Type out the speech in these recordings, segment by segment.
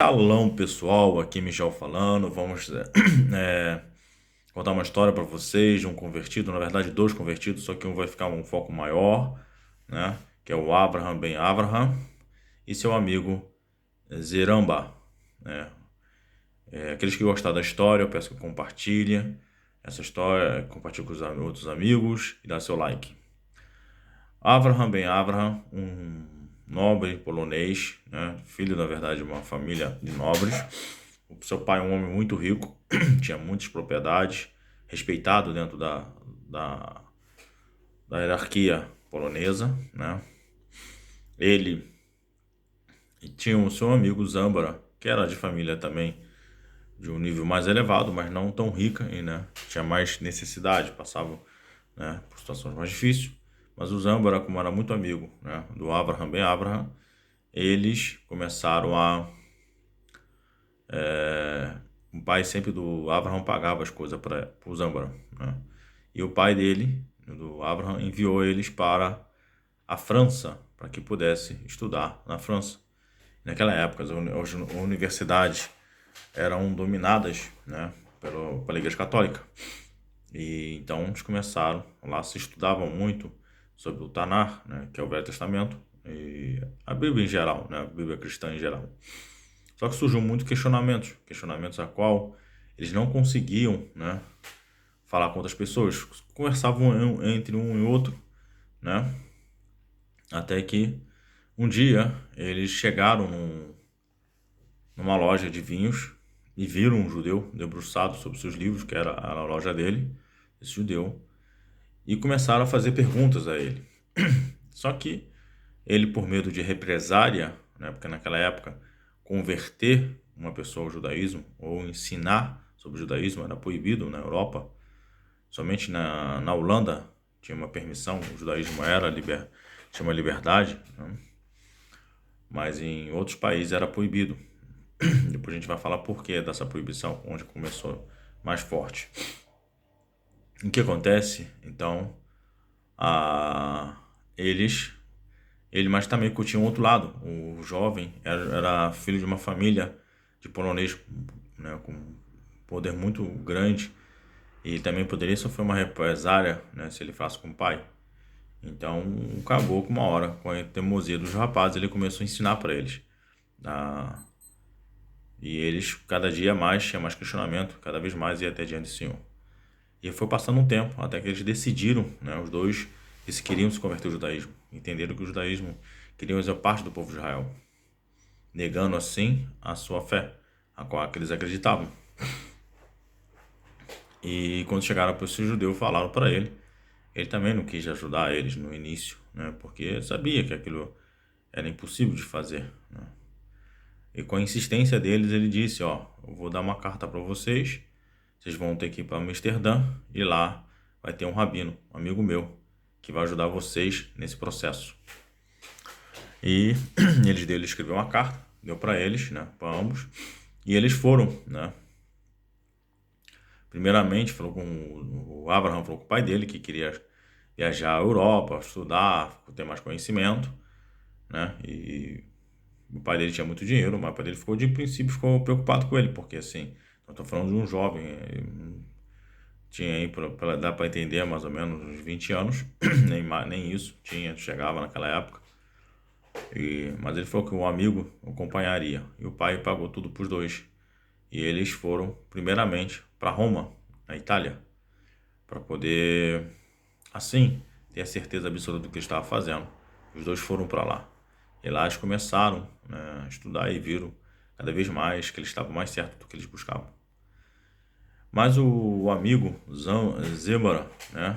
Alô pessoal, aqui Michel falando. Vamos contar uma história para vocês de um convertido, na verdade dois convertidos, só que um vai ficar um foco maior, né? Que é o Abraham ben Abraham e seu amigo Zeramba, né? Aqueles que gostaram da história, eu peço que compartilhem essa história, compartilhe com os outros amigos e dá seu like. Abraham ben Abraham, um nobre polonês, né? Filho, na verdade, de uma família de nobres. O seu pai é um homem muito rico, tinha muitas propriedades, respeitado dentro da, da hierarquia polonesa, né? Ele tinha o seu amigo Zambara, que era de família também de um nível mais elevado, mas não tão rica e, né, tinha mais necessidade, passava, né, por situações mais difíceis. Mas o Zambara, como era muito amigo, né, do Abraham ben Abraham, eles começaram a o pai sempre do Abraham pagava as coisas para o Zambara, né? E o pai dele, do Abraham, enviou eles para a França para que pudesse estudar na França. Naquela época, as universidades eram dominadas, né, pela Igreja Católica. E então eles começaram, lá se estudava muito sobre o Tanar, né, que é o Velho Testamento, e a Bíblia em geral, né, a Bíblia cristã em geral. Só que surgiu muitos questionamentos a qual eles não conseguiam, né, falar com outras pessoas, conversavam entre um e outro, né, até que um dia eles chegaram numa loja de vinhos e viram um judeu debruçado sobre seus livros, que era a loja dele, esse judeu, e começaram a fazer perguntas a ele. Só que ele, por medo de represária, né, porque naquela época converter uma pessoa ao judaísmo ou ensinar sobre o judaísmo era proibido na Europa. Somente na Holanda tinha uma permissão, o judaísmo tinha uma liberdade, né? Mas em outros países era proibido. Depois a gente vai falar por que dessa proibição, onde começou mais forte. O que acontece? Então, a, eles, ele mas também curtia um outro lado. O jovem era filho de uma família de polonês, né, com poder muito grande e também poderia sofrer uma represária, né, se ele falasse com o pai. Então, acabou com uma hora, com a teimosia dos rapazes, ele começou a ensinar para eles. Ah, e eles, cada dia mais, tinha mais questionamento, cada vez mais ia até diante do Senhor. E foi passando um tempo, até que eles decidiram, né, os dois, que se queriam se converter ao judaísmo. Entenderam que o judaísmo queriam fazer parte do povo de Israel, negando assim a sua fé, a qual eles acreditavam. E quando chegaram para esse judeu, falaram para ele. Ele também não quis ajudar eles no início, né, porque sabia que aquilo era impossível de fazer, né? E com a insistência deles, ele disse: Ó, eu vou dar uma carta para vocês, vocês vão ter que ir para Amsterdã e lá vai ter um rabino, um amigo meu, que vai ajudar vocês nesse processo. E ele escreveu uma carta, deu para eles, né, para ambos, e eles foram, né. Primeiramente, falou com o Abraham, falou com o pai dele que queria viajar à Europa, estudar, ter mais conhecimento, né? E o pai dele tinha muito dinheiro, mas o pai dele ficou, de princípio, ficou preocupado com ele, porque assim, eu tô falando de um jovem, tinha aí, dá para entender, mais ou menos uns 20 anos, nem isso, chegava naquela época. Mas ele falou que um amigo o acompanharia, e o pai pagou tudo para os dois. E eles foram, primeiramente, para Roma, na Itália, para poder, assim, ter a certeza absoluta do que eles estavam fazendo. Os dois foram para lá. E lá eles começaram, né, a estudar e viram cada vez mais que eles estavam mais certos do que eles buscavam. Mas o amigo Zebra, né,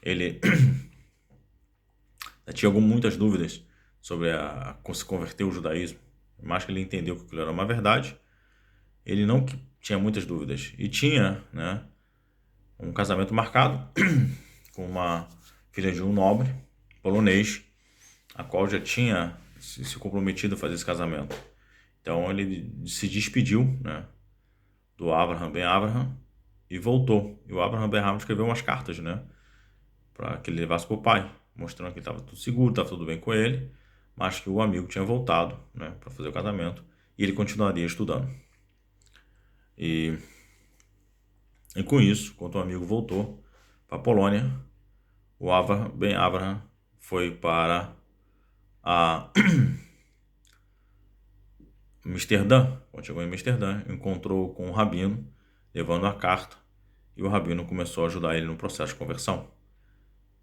ele tinha muitas dúvidas sobre se converter ao judaísmo. Mais que ele entendeu que aquilo era uma verdade, ele não tinha muitas dúvidas. E tinha, né, um casamento marcado com uma filha de um nobre polonês, a qual já tinha se comprometido a fazer esse casamento. Então ele se despediu, né, do Abraham ben Abraham e voltou. E o Abraham ben Abraham escreveu umas cartas, né, para que ele levasse para o pai, mostrando que estava tudo seguro, estava tudo bem com ele, mas que o amigo tinha voltado, né, para fazer o casamento e ele continuaria estudando. E com isso, quando o amigo voltou para a Polônia, o Ben Abraham foi para a Amsterdã. Quando chegou em Amsterdã, encontrou com o rabino, levando a carta, e o rabino começou a ajudar ele no processo de conversão.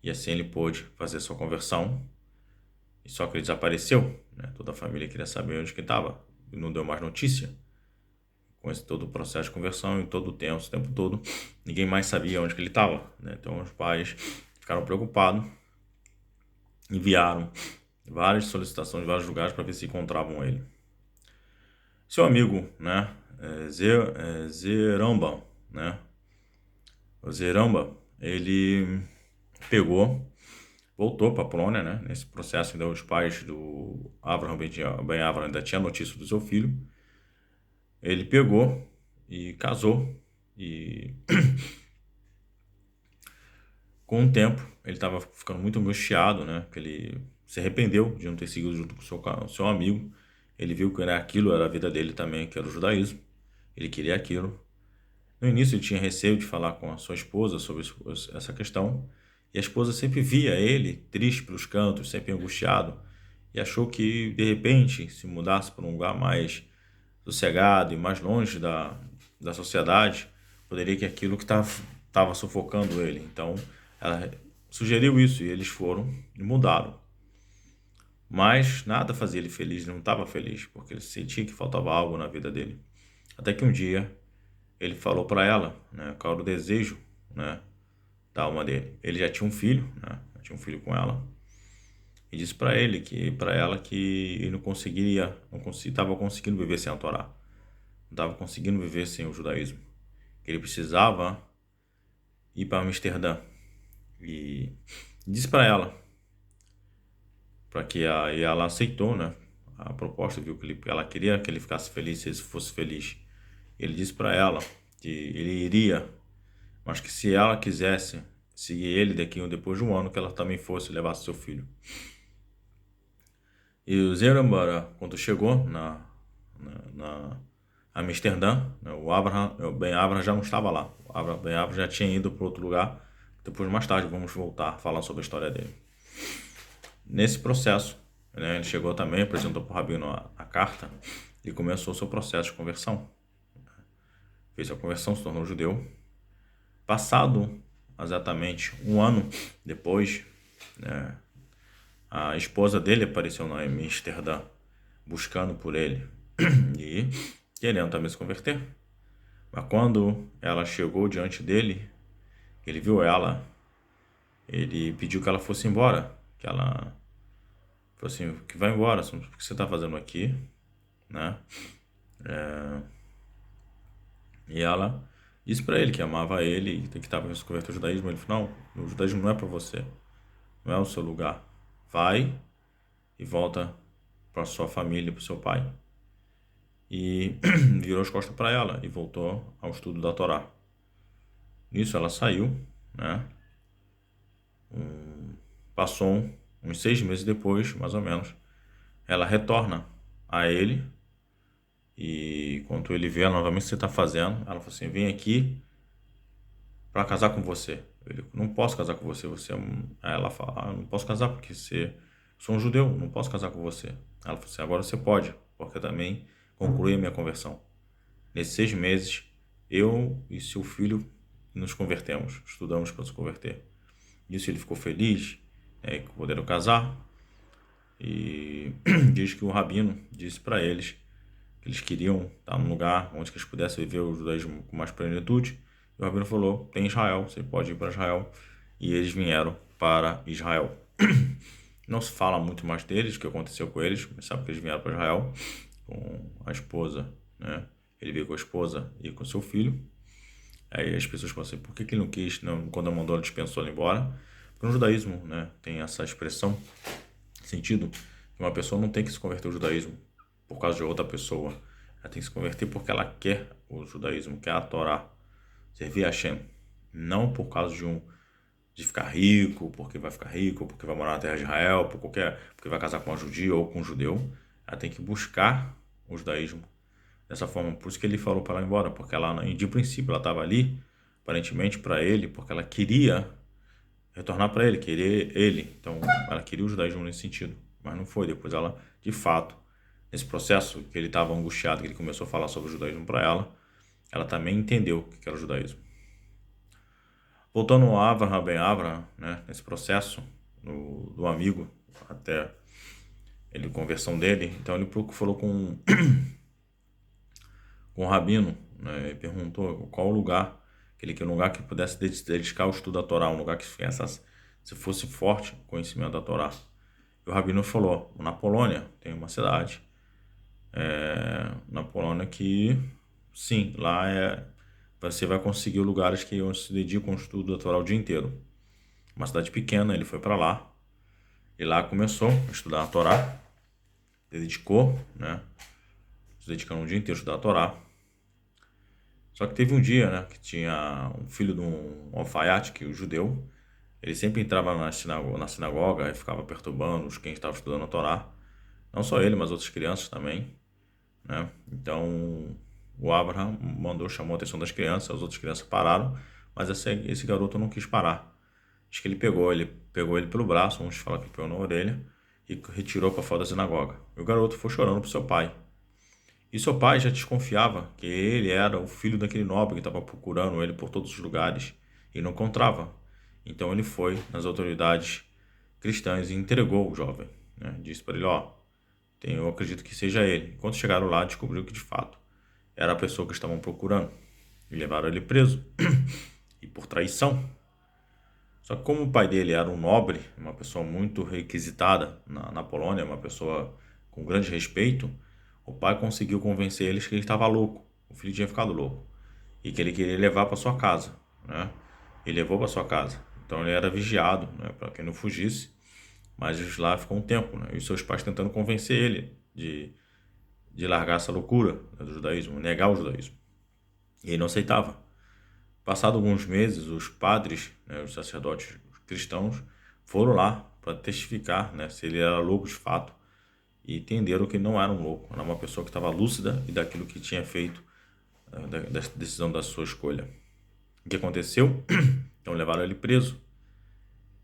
E assim ele pôde fazer sua conversão, e só que ele desapareceu, né? Toda a família queria saber onde que estava, e não deu mais notícia. Com esse todo o processo de conversão, e todo o tempo, esse tempo todo, ninguém mais sabia onde que ele estava, né? Então os pais ficaram preocupados, enviaram várias solicitações de vários lugares para ver se encontravam ele. Seu amigo, né, Zeramba, né, o Zeramba, ele voltou para a Polônia, né, nesse processo ainda os pais do Abraham Ben Abraham ainda tinham notícia do seu filho. Ele pegou e casou, e com o tempo ele estava ficando muito angustiado, né, que ele se arrependeu de não ter seguido junto com o seu amigo. Ele viu que aquilo era a vida dele também, que era o judaísmo. Ele queria aquilo. No início ele tinha receio de falar com a sua esposa sobre essa questão, e a esposa sempre via ele triste pelos cantos, sempre angustiado, e achou que de repente, se mudasse para um lugar mais sossegado e mais longe da sociedade, poderia que aquilo que estava sufocando ele. Então ela sugeriu isso, e eles foram e mudaram. Mas nada fazia ele feliz, ele não estava feliz, porque ele sentia que faltava algo na vida dele. Até que um dia ele falou para ela, né, qual era o desejo, né, da alma dele. Ele já tinha um filho, né, já tinha um filho com ela, e disse para ela que ele não estava conseguindo viver sem a Torá, não estava conseguindo viver sem o judaísmo, que ele precisava ir para Amsterdã, e disse para ela, e ela aceitou, né, a proposta, viu que ela queria que ele ficasse feliz, se ele fosse feliz. Ele disse para ela que ele iria, mas que se ela quisesse seguir ele depois de um ano, que ela também fosse levar seu filho. E o Zerambara, quando chegou na Amsterdã, né, o Ben Abraham já não estava lá. O Ben Abraham já tinha ido para outro lugar. Depois, mais tarde, vamos voltar a falar sobre a história dele. Nesse processo, né, ele chegou também, apresentou para o rabino a carta e começou o seu processo de conversão. Fez a conversão, se tornou judeu. Passado exatamente um ano depois, né, a esposa dele apareceu em Amsterdã buscando por ele e querendo também se converter. Mas quando ela chegou diante dele, ele viu ela, ele pediu que ela fosse embora, que ela falou assim, que vai embora, o que você está fazendo aqui, né? E ela disse para ele que amava ele e que estava se converter ao judaísmo. Ele falou, não, o judaísmo não é para você, não é o seu lugar. Vai e volta para sua família, para o seu pai. E virou as costas para ela e voltou ao estudo da Torá. Nisso ela saiu, né? Passou uns 6 meses depois, mais ou menos, ela retorna a ele, e quando ele vê ela novamente, o que você está fazendo? Ela falou assim, vem aqui para casar com você. Ele, não posso casar com você, você é um... Aí ela fala, não posso casar porque sou um judeu, não posso casar com você. Ela falou assim, agora você pode, porque eu também concluí a minha conversão. Nesses 6 meses, eu e seu filho nos convertemos, estudamos para se converter. Nisso ele ficou feliz, que puderam casar, e diz que o rabino disse para eles que eles queriam estar num lugar onde eles pudessem viver o judaísmo com mais plenitude. E o rabino falou, tem Israel, você pode ir para Israel. E eles vieram para Israel. Não se fala muito mais deles, o que aconteceu com eles, mas sabe que eles vieram para Israel com a esposa, né? Ele veio com a esposa e com seu filho. Aí as pessoas falam assim, por que ele não quis, quando mandou, ele dispensou ele embora? Porque no judaísmo, né, tem essa expressão, sentido, que uma pessoa não tem que se converter ao judaísmo por causa de outra pessoa. Ela tem que se converter porque ela quer o judaísmo, quer a Torá, servir a Hashem. Não por causa de ficar rico, porque vai ficar rico, porque vai morar na terra de Israel, porque vai casar com uma judia ou com um judeu. Ela tem que buscar o judaísmo dessa forma. Por isso que ele falou para ela ir embora, porque ela, de princípio, ela estava ali, aparentemente, para ele, porque ela queria retornar para ele, querer ele. Então, ela queria o judaísmo nesse sentido, mas não foi. Depois ela, de fato, nesse processo que ele estava angustiado, que ele começou a falar sobre o judaísmo para ela também entendeu o que era o judaísmo. Voltando ao Avraham ben Avraham, né, nesse processo do amigo, até ele conversão dele, então ele falou com o rabino, né, e perguntou qual o lugar, que ele queria um lugar que pudesse dedicar ao estudo da Torá, um lugar que se fosse forte o conhecimento da Torá. E o rabino falou, na Polônia tem uma cidade, na Polônia que, sim, lá você vai conseguir lugares que se dedicam ao estudo da Torá o dia inteiro. Uma cidade pequena, ele foi para lá, e lá começou a estudar a Torá, dedicou, né, se dedicando o dia inteiro a estudar a Torá. Só que teve um dia, né, que tinha um filho de um alfaiate, que o judeu, ele sempre entrava na sinagoga e ficava perturbando quem estava estudando a Torá. Não só ele, mas outras crianças também, né? Então, o Abraham chamou a atenção das crianças, as outras crianças pararam, mas esse garoto não quis parar. Acho que ele pegou ele pelo braço, uns falam que pegou na orelha, e retirou para fora da sinagoga. E o garoto foi chorando para seu pai. E seu pai já desconfiava que ele era o filho daquele nobre que estava procurando ele por todos os lugares e não encontrava. Então ele foi nas autoridades cristãs e entregou o jovem, né? Disse para ele, ó, eu acredito que seja ele. Quando chegaram lá, descobriu que de fato era a pessoa que estavam procurando e levaram ele preso e por traição. Só que como o pai dele era um nobre, uma pessoa muito requisitada na Polônia, uma pessoa com grande respeito, o pai conseguiu convencer eles que ele estava louco, o filho tinha ficado louco, e que ele queria levar para sua casa, né? Ele levou para sua casa. Então ele era vigiado, né, para que não fugisse, mas lá ficou um tempo, né? E os seus pais tentando convencer ele de largar essa loucura, né, do judaísmo, negar o judaísmo. E ele não aceitava. Passado alguns meses, os padres, né, os sacerdotes cristãos, foram lá para testificar, né, se ele era louco de fato, e entenderam que não era um louco, era uma pessoa que estava lúcida e daquilo que tinha feito, da decisão da sua escolha. O que aconteceu? Então levaram ele preso.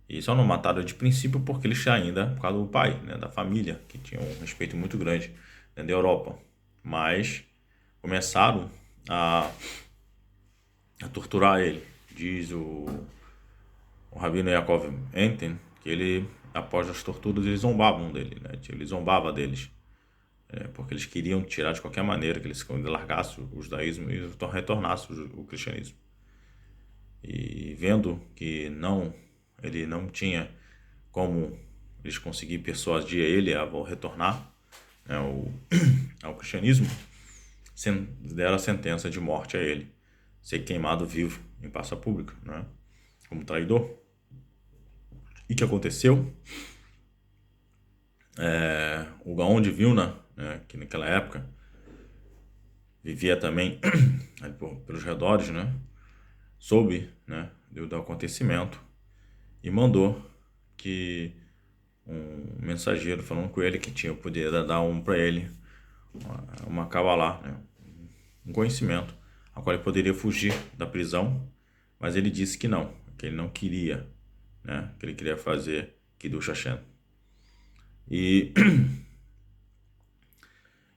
E só não mataram de princípio porque ele ainda, por causa do pai, né, da família, que tinha um respeito muito grande, né, da Europa. Mas começaram a torturar ele. Diz o Rabino Yaakov Enten que ele, após as torturas, eles zombavam dele, né? Ele zombava deles, porque eles queriam tirar de qualquer maneira que eles largassem o judaísmo e retornassem o cristianismo. E vendo que ele não tinha como eles conseguir persuadir ele a retornar, né, ao cristianismo, deram a sentença de morte a ele, ser queimado vivo em praça pública, né, como traidor. E o que aconteceu? O Gaon de Vilna, né, que naquela época vivia também ali pelos redores, né, soube, né, do acontecimento e mandou que um mensageiro falando com ele que tinha o poder de dar para ele uma cabalá, né, um conhecimento, a qual ele poderia fugir da prisão, mas ele disse que não, que ele não queria, né, que ele queria fazer Kiddush Hashem. E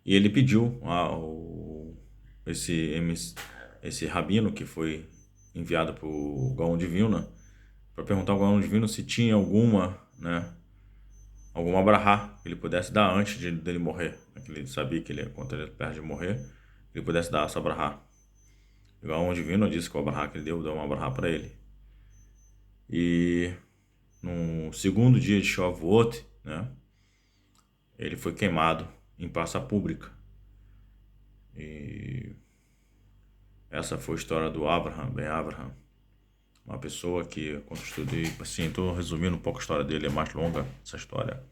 ele pediu esse rabino que foi enviado para o Gaon de Vilna para perguntar ao Gaon de Vilna se tinha alguma brahá que ele pudesse dar antes dele morrer, né? Que ele sabia que quando ele perto de morrer, ele pudesse dar essa brahá. O Gaon de Vilna disse que a brahá que ele deu uma brahá para ele. E no segundo dia de Shavuot, né, ele foi queimado em praça pública. E essa foi a história do Avraham ben Avraham, uma pessoa que, quando eu estudei, assim, estou resumindo um pouco a história dele, é mais longa essa história,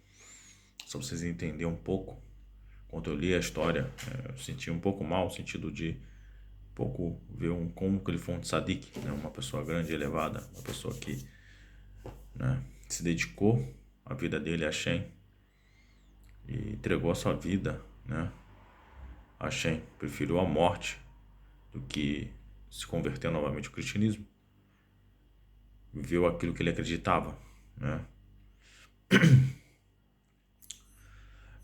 só para vocês entenderem um pouco. Quando eu li a história, eu senti um pouco mal, no sentido de pouco ver como que ele foi um tzadik, né, uma pessoa grande e elevada, uma pessoa que, né, se dedicou a vida dele a Hashem e entregou a sua vida, né, Hashem preferiu a morte do que se converter novamente ao cristianismo. Viveu aquilo que ele acreditava, né?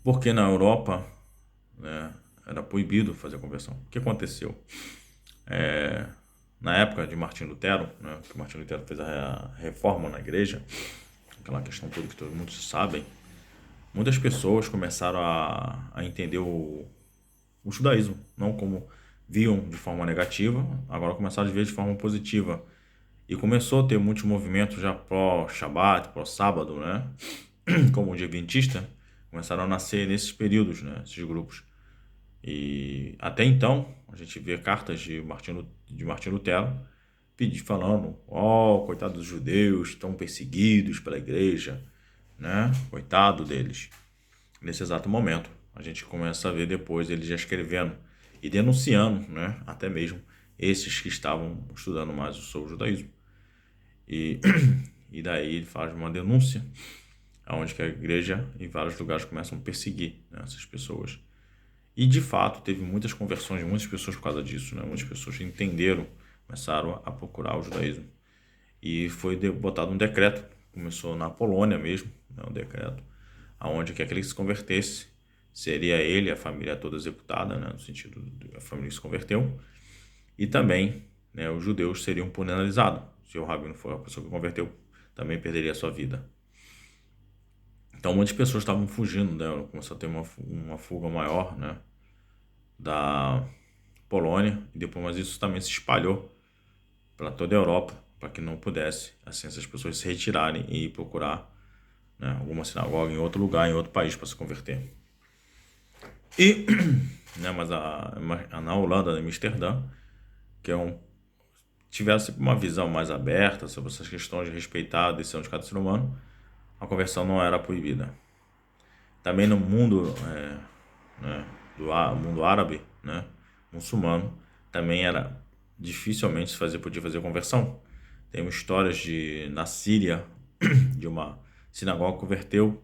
Porque na Europa, né, era proibido fazer a conversão. O que aconteceu? Na época de Martim Lutero, né, que Martim Lutero fez a reforma na igreja, aquela questão toda que todos muitos sabem, muitas pessoas começaram a entender o judaísmo, não como viam de forma negativa, agora começaram a ver de forma positiva. E começou a ter muitos movimentos já pró-Shabat, pró-sábado, né? Como o dia adventista, começaram a nascer nesses períodos, né? Esses grupos. E até então, a gente vê cartas de Martim Lutero falando: coitado dos judeus, estão perseguidos pela igreja, né? Coitado deles. Nesse exato momento, a gente começa a ver depois ele já escrevendo e denunciando, né? Até mesmo esses que estavam estudando mais sobre o judaísmo. E, e daí ele faz uma denúncia, onde que a igreja em vários lugares começam a perseguir, né, essas pessoas. E de fato teve muitas conversões de muitas pessoas por causa disso, né? Muitas pessoas entenderam, começaram a procurar o judaísmo. E foi botado um decreto, começou na Polônia mesmo, né, um decreto, aonde que aquele que se convertesse seria ele, a família toda executada, né, no sentido da família que se converteu, e também, né, os judeus seriam penalizados. Se o rabino for a pessoa que converteu, também perderia a sua vida. Então muitas pessoas estavam fugindo, né, começou a ter uma fuga maior, né, da Polônia, e depois, mas isso também se espalhou para toda a Europa, para que não pudesse, assim, essas pessoas se retirarem e ir procurar, né, alguma sinagoga em outro lugar, em outro país para se converter. E, né, mas na Holanda, em Amsterdã, que tivesse uma visão mais aberta sobre essas questões de respeitar a decisão de cada ser humano, a conversão não era proibida. Também no mundo, né, mundo árabe, né, muçulmano, também era dificilmente podia fazer conversão. Temos histórias na Síria, de uma sinagoga que converteu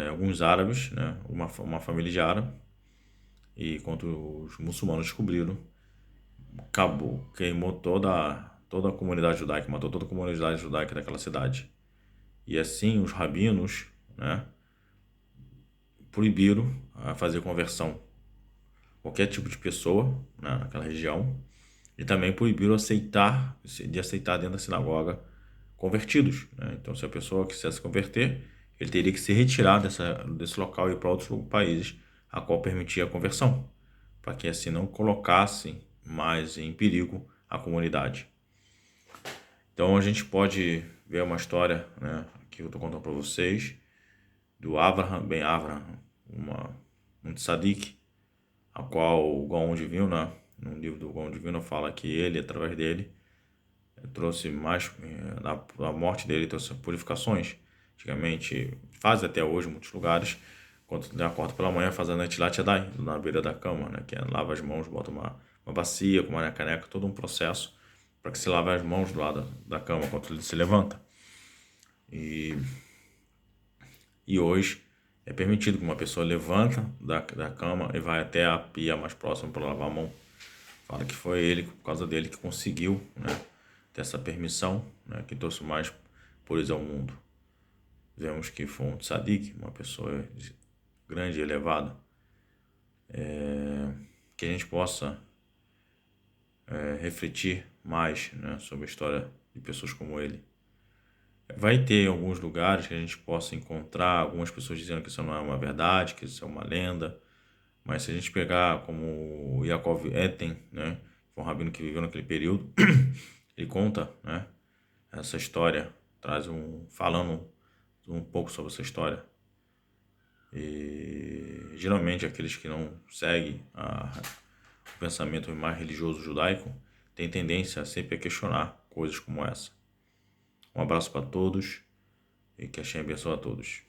alguns árabes, né, uma família de árabe, e quando os muçulmanos descobriram, acabou, queimou toda a comunidade judaica, matou toda a comunidade judaica daquela cidade. E assim os rabinos, né, proibiram a fazer conversão qualquer tipo de pessoa, né, naquela região, e também proibiram de aceitar dentro da sinagoga convertidos, né? Então, se a pessoa quisesse se converter, ele teria que se retirar desse local e ir para outros países a qual permitia a conversão, para que assim não colocasse mais em perigo a comunidade. Então a gente pode ver uma história, né, que eu estou contando para vocês, do Avraham ben Avraham, um tzadik, a qual o Gaon de Vilna, no livro do Gaon de Vilna, fala que ele, através dele, trouxe mais, a morte dele trouxe purificações. Antigamente, faz até hoje em muitos lugares, quando ele acorda pela manhã, faz a Netilat Yadai, na beira da cama, né, que é lava as mãos, bota uma bacia com uma caneca, todo um processo para que se lave as mãos do lado da cama quando ele se levanta. E hoje é permitido que uma pessoa levanta da cama e vai até a pia mais próxima para lavar a mão. Fala que foi ele, por causa dele, que conseguiu, né, ter essa permissão, né, que trouxe mais pureza ao mundo. Vemos que foi um tzadik, uma pessoa grande e elevada, que a gente possa refletir mais, né, sobre a história de pessoas como ele. Vai ter alguns lugares que a gente possa encontrar algumas pessoas dizendo que isso não é uma verdade, que isso é uma lenda, mas se a gente pegar como Yaakov Eten, né, foi um rabino que viveu naquele período, ele conta, né, essa história, falando um pouco sobre essa história. E geralmente aqueles que não seguem o pensamento mais religioso judaico têm tendência sempre a questionar coisas como essa. Um abraço para todos e que Hashem abençoe a todos.